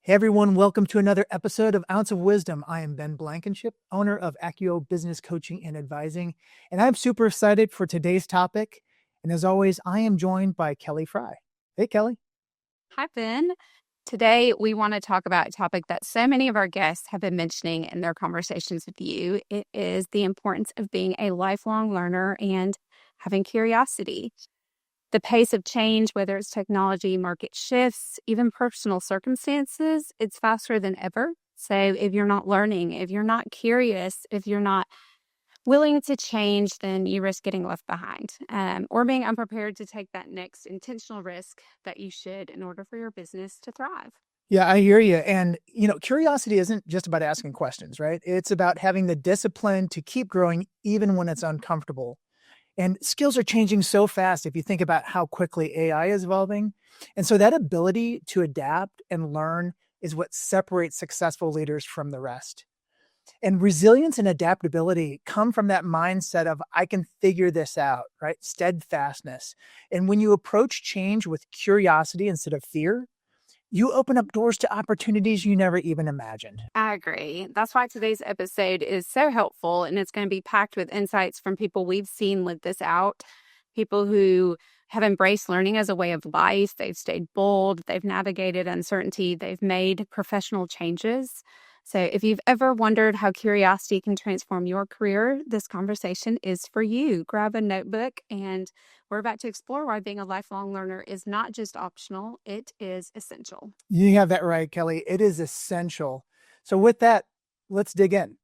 Hey everyone, welcome to another episode of Ounce of Wisdom. I am Ben Blankenship, owner of Accio Business Coaching and Advising, and I'm super excited for today's topic. And as always, I am joined by Kelly Fry. Hey, Kelly. Hi, Ben. Today, we want to talk about a topic that so many of our guests have been mentioning in their conversations with you. It is the importance of being a lifelong learner and having curiosity. The pace of change, whether it's technology, market shifts, even personal circumstances, it's faster than ever. So if you're not learning, if you're not curious, if you're not willing to change, then you risk getting left behind or being unprepared to take that next intentional risk that you should in order for your business to thrive. Yeah, I hear you. And, curiosity isn't just about asking questions, right? It's about having the discipline to keep growing even when it's uncomfortable. And skills are changing so fast if you think about how quickly AI is evolving. And so that ability to adapt and learn is what separates successful leaders from the rest. And resilience and adaptability come from that mindset of, I can figure this out, right? Steadfastness. And when you approach change with curiosity instead of fear, you open up doors to opportunities you never even imagined. I agree. That's why today's episode is so helpful, and it's going to be packed with insights from people we've seen live this out, people who have embraced learning as a way of life. They've stayed bold. They've navigated uncertainty. They've made professional changes. So if you've ever wondered how curiosity can transform your career, this conversation is for you. Grab a notebook, and we're about to explore why being a lifelong learner is not just optional, it is essential. You have that right, Kelly. It is essential. So with that, let's dig in.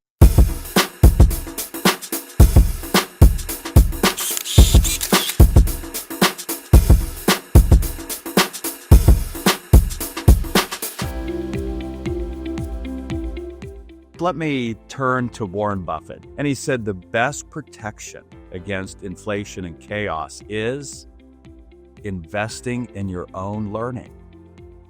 Let me turn to Warren Buffett. And he said the best protection against inflation and chaos is investing in your own learning.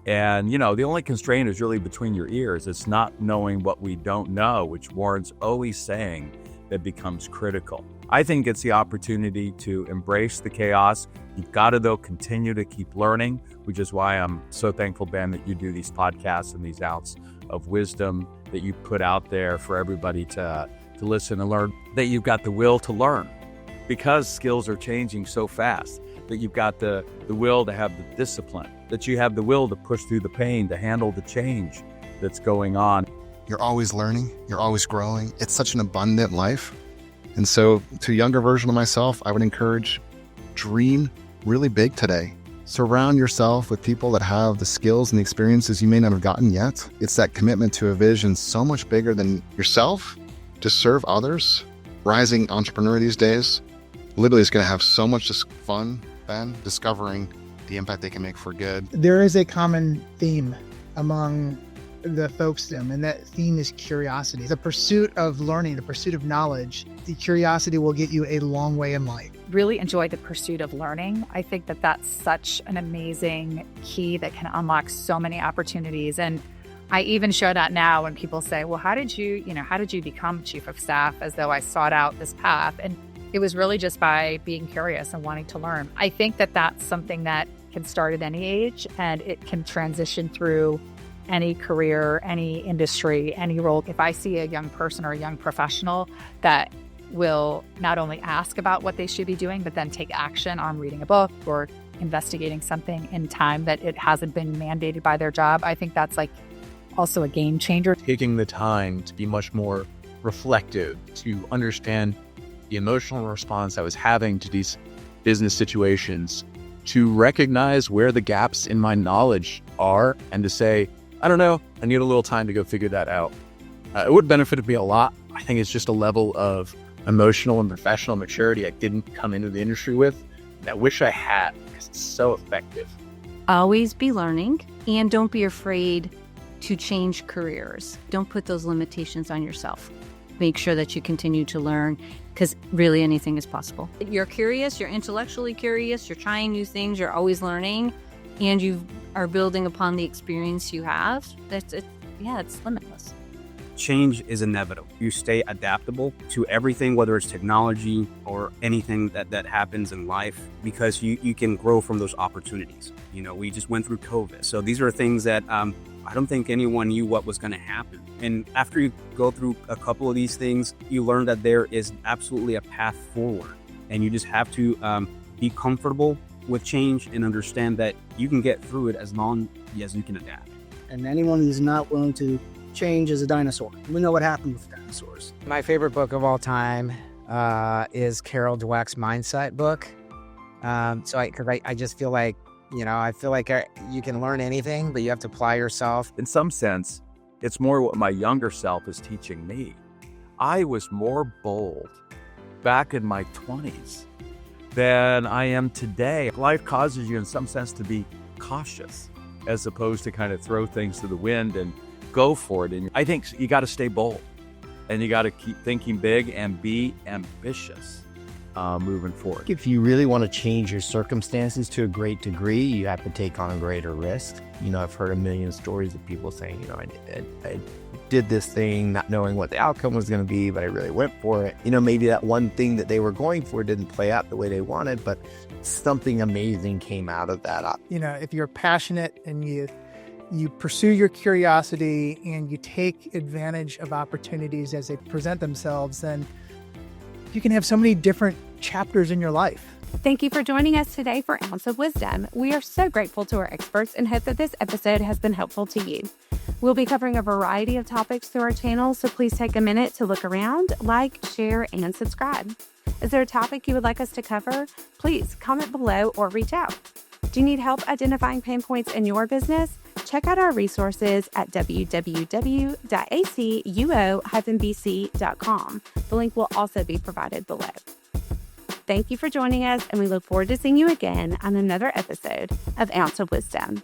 And, the only constraint is really between your ears. It's not knowing what we don't know, which Warren's always saying, that becomes critical. I think it's the opportunity to embrace the chaos. You've got to, though, continue to keep learning, which is why I'm so thankful, Ben, that you do these podcasts and these Ounce of Wisdom that you put out there for everybody to listen and learn, that you've got the will to learn because skills are changing so fast, that you've got the will to have the discipline, that you have the will to push through the pain, to handle the change that's going on. You're always learning, you're always growing. It's such an abundant life. And so to a younger version of myself, I would encourage, dream really big today. Surround yourself with people that have the skills and the experiences you may not have gotten yet. It's that commitment to a vision so much bigger than yourself to serve others. Rising entrepreneur these days literally is going to have so much fun, Ben, discovering the impact they can make for good. There is a common theme among the folksdom, and that theme is curiosity. The pursuit of learning, the pursuit of knowledge. The curiosity will get you a long way in life. Really enjoy the pursuit of learning. I think that that's such an amazing key that can unlock so many opportunities. And I even show that now when people say, well, how did you become chief of staff, as though I sought out this path? And it was really just by being curious and wanting to learn. I think that that's something that can start at any age, and it can transition through any career, any industry, any role. If I see a young person or a young professional that will not only ask about what they should be doing, but then take action on reading a book or investigating something in time that it hasn't been mandated by their job, I think that's also a game changer. Taking the time to be much more reflective, to understand the emotional response I was having to these business situations, to recognize where the gaps in my knowledge are, and to say, I don't know, I need a little time to go figure that out. It would benefit me a lot. I think it's just a level of emotional and professional maturity I didn't come into the industry with, and I wish I had, because it's so effective. Always be learning, and don't be afraid to change careers. Don't put those limitations on yourself. Make sure that you continue to learn, because really anything is possible. You're curious, you're intellectually curious, you're trying new things, you're always learning, and you are building upon the experience you have. It's limitless. Change is inevitable. You stay adaptable to everything, whether it's technology or anything that happens in life, because you can grow from those opportunities. We just went through COVID. So these are things that I don't think anyone knew what was going to happen. And after you go through a couple of these things, you learn that there is absolutely a path forward. And you just have to be comfortable with change and understand that you can get through it as long as you can adapt. And anyone who's not willing to change is a dinosaur. We know what happened with dinosaurs. My favorite book of all time is Carol Dweck's Mindset book. I just feel like, you can learn anything, but you have to apply yourself. In some sense, it's more what my younger self is teaching me. I was more bold back in my 20s than I am today. Life causes you in some sense to be cautious as opposed to kind of throw things to the wind and go for it. And I think you got to stay bold and you got to keep thinking big and be ambitious moving forward. If you really want to change your circumstances to a great degree, you have to take on a greater risk. I've heard a million stories of people saying, I did this thing not knowing what the outcome was going to be, but I really went for it. Maybe that one thing that they were going for didn't play out the way they wanted, but something amazing came out of that. If you're passionate and you pursue your curiosity and you take advantage of opportunities as they present themselves, then you can have so many different chapters in your life. Thank you for joining us today for Ounce of Wisdom. We are so grateful to our experts and hope that this episode has been helpful to you. We'll be covering a variety of topics through our channel, so please take a minute to look around, like, share, and subscribe. Is there a topic you would like us to cover? Please comment below or reach out. Do you need help identifying pain points in your business? Check out our resources at www.acuo-bc.com. The link will also be provided below. Thank you for joining us, and we look forward to seeing you again on another episode of Ounce of Wisdom.